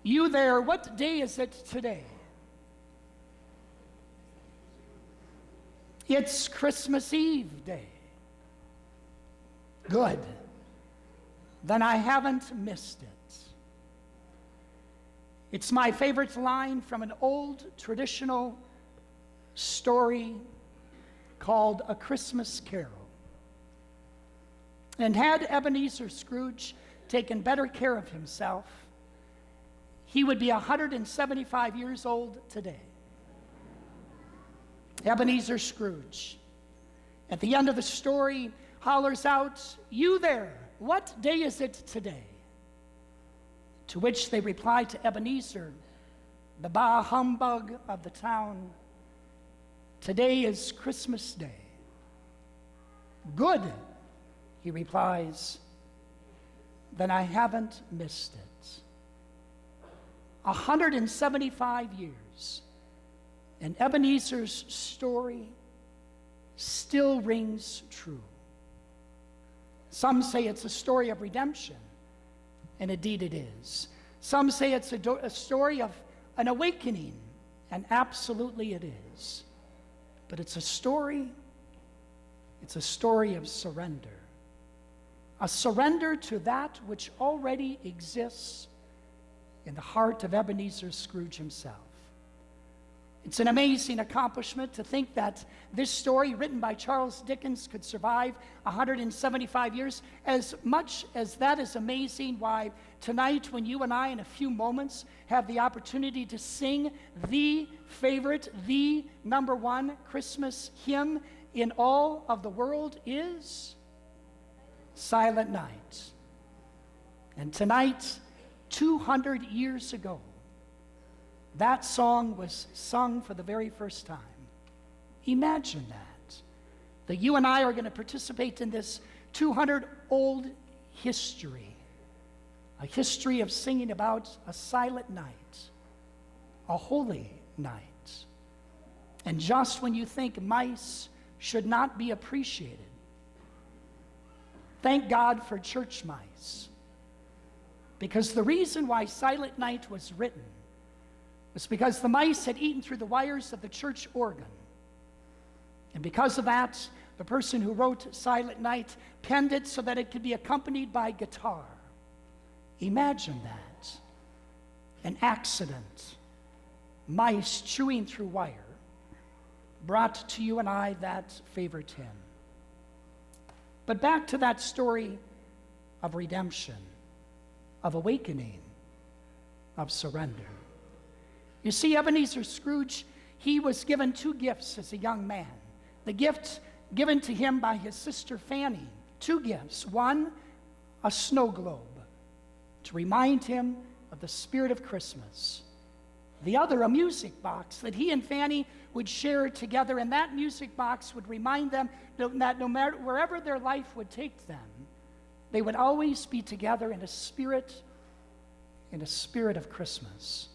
You there, what day is it today? It's Christmas Eve day. Good. Then I haven't missed it. It's my favorite line from an old traditional story called A Christmas Carol. And had Ebenezer Scrooge taken better care of himself, he would be 175 years old today. Ebenezer Scrooge, at the end of the story, hollers out, "You there, what day is it today?" To which they reply to Ebenezer, the bah humbug of the town, "Today is Christmas Day." "Good," he replies, "then I haven't missed it." 175 years, and Ebenezer's story still rings true. Some say it's a story of redemption, and indeed it is. Some say it's a story of an awakening, and absolutely it is. But it's a story of surrender. A surrender to that which already exists in the heart of Ebenezer Scrooge himself. It's an amazing accomplishment to think that this story, written by Charles Dickens, could survive 175 years. As much as that is amazing, why tonight, when you and I in a few moments have the opportunity to sing the favorite, the number one Christmas hymn in all of the world, is Silent Night. And tonight, 200 years ago, that song was sung for the very first time. Imagine that you and I are going to participate in this 200-old history, a history of singing about a silent night, a holy night. And just when you think mice should not be appreciated, thank God for church mice. Because the reason why Silent Night was written was because the mice had eaten through the wires of the church organ. And because of that, the person who wrote Silent Night penned it so that it could be accompanied by guitar. Imagine that. An accident, mice chewing through wire, brought to you and I that favorite hymn. But back to that story of redemption, of awakening, of surrender. You see, Ebenezer Scrooge, he was given two gifts as a young man. The gift given to him by his sister Fanny, two gifts. One, a snow globe to remind him of the spirit of Christmas. The other, a music box that he and Fanny would share together, and that music box would remind them that no matter wherever their life would take them, they would always be together in a spirit of Christmas.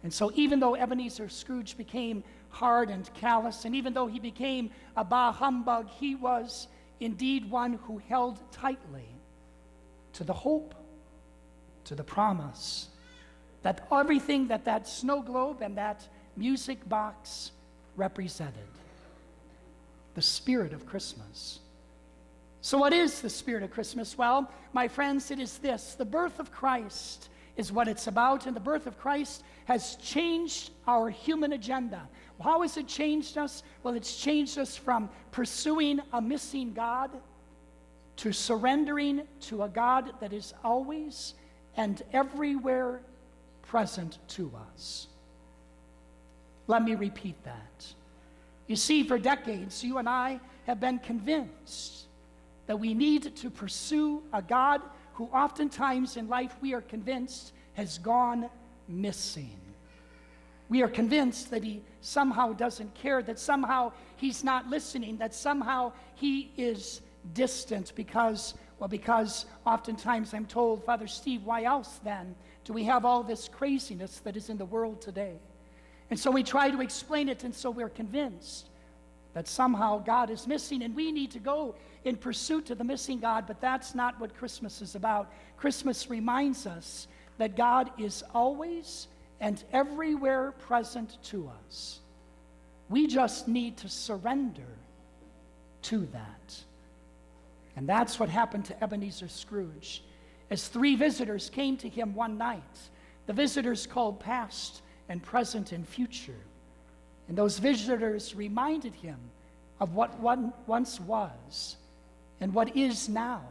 And so even though Ebenezer Scrooge became hard and callous, and even though he became a bah humbug, he was indeed one who held tightly to the hope, to the promise, that everything that snow globe and that music box represented, the spirit of Christmas. So what is the spirit of Christmas? Well, my friends, it is this. The birth of Christ is what it's about, and the birth of Christ has changed our human agenda. How has it changed us? Well, it's changed us from pursuing a missing God to surrendering to a God that is always and everywhere present to us. Let me repeat that. You see, for decades, you and I have been convinced that we need to pursue a God who oftentimes in life we are convinced has gone missing. We are convinced that he somehow doesn't care, that somehow he's not listening, that somehow he is distant because oftentimes I'm told, Father Steve, why else then do we have all this craziness that is in the world today? And so we try to explain it, and so we're convinced that somehow God is missing, and we need to go in pursuit of the missing God, but that's not what Christmas is about. Christmas reminds us that God is always and everywhere present to us. We just need to surrender to that. And that's what happened to Ebenezer Scrooge. As 3 visitors came to him one night, the visitors called past and present and future. And those visitors reminded him of what one once was and what is now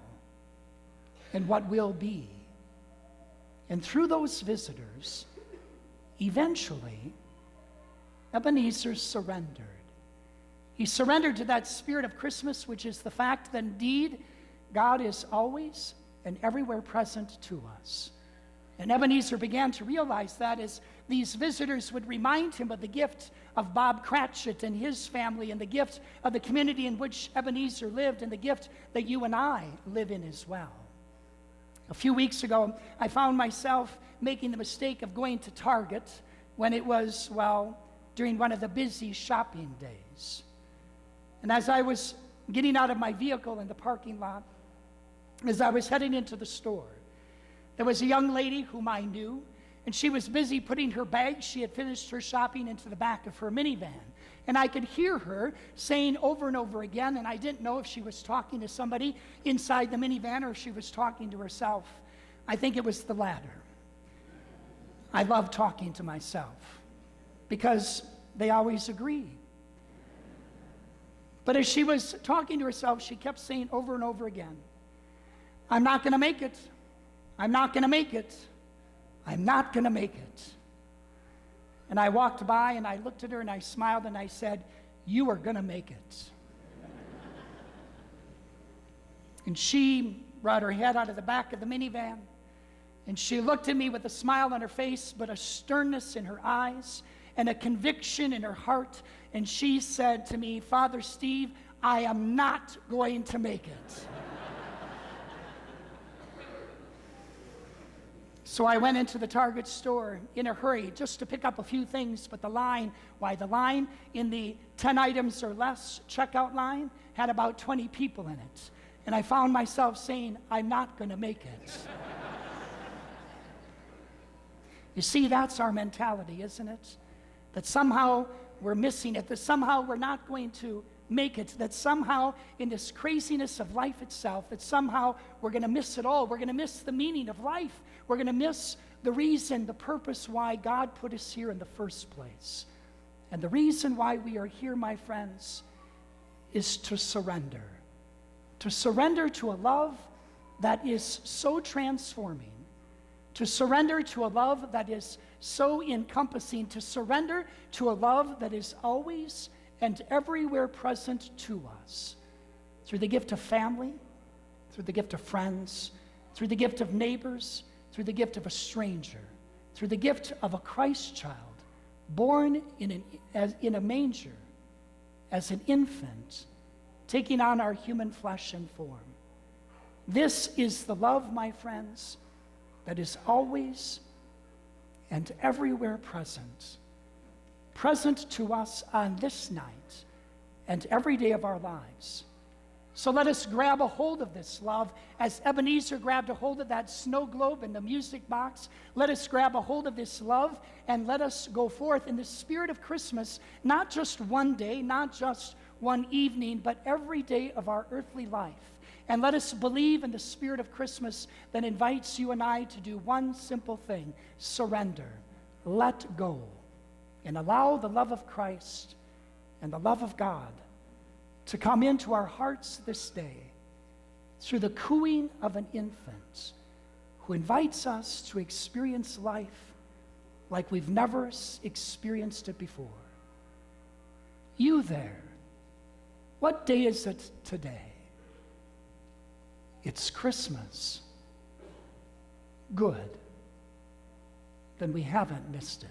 and what will be. And through those visitors, eventually, Ebenezer surrendered. He surrendered to that spirit of Christmas, which is the fact that indeed God is always and everywhere present to us. And Ebenezer began to realize that as these visitors would remind him of the gift of Bob Cratchit and his family, and the gift of the community in which Ebenezer lived, and the gift that you and I live in as well. A few weeks ago, I found myself making the mistake of going to Target when it was, during one of the busy shopping days. And as I was getting out of my vehicle in the parking lot, as I was heading into the store, there was a young lady whom I knew, and she was busy putting her bags, she had finished her shopping, into the back of her minivan. And I could hear her saying over and over again, and I didn't know if she was talking to somebody inside the minivan or if she was talking to herself. I think it was the latter. I love talking to myself because they always agree. But as she was talking to herself, she kept saying over and over again, "I'm not going to make it. I'm not going to make it. I'm not going to make it." And I walked by and I looked at her and I smiled and I said, "You are going to make it." And she brought her head out of the back of the minivan and she looked at me with a smile on her face, but a sternness in her eyes and a conviction in her heart. And she said to me, "Father Steve, I am not going to make it." So I went into the Target store in a hurry just to pick up a few things, but the line in the 10 items or less checkout line had about 20 people in it. And I found myself saying, "I'm not going to make it." You see, that's our mentality, isn't it? That somehow we're missing it, that somehow we're not going to make it, that somehow in this craziness of life itself, that somehow we're going to miss it all. We're going to miss the meaning of life. We're going to miss the reason, the purpose why God put us here in the first place. And the reason why we are here, my friends, is to surrender. To surrender to a love that is so transforming. To surrender to a love that is so encompassing. To surrender to a love that is always and everywhere present to us. Through the gift of family, through the gift of friends, through the gift of neighbors, through the gift of a stranger, through the gift of a Christ child, born in a manger, as an infant, taking on our human flesh and form. This is the love, my friends, that is always and everywhere present to us on this night and every day of our lives. So let us grab a hold of this love as Ebenezer grabbed a hold of that snow globe in the music box. Let us grab a hold of this love and let us go forth in the spirit of Christmas, not just one day, not just one evening, but every day of our earthly life. And let us believe in the spirit of Christmas that invites you and I to do one simple thing: surrender, let go, and allow the love of Christ and the love of God to come into our hearts this day through the cooing of an infant who invites us to experience life like we've never experienced it before. You there, what day is it today? It's Christmas. Good. Then we haven't missed it.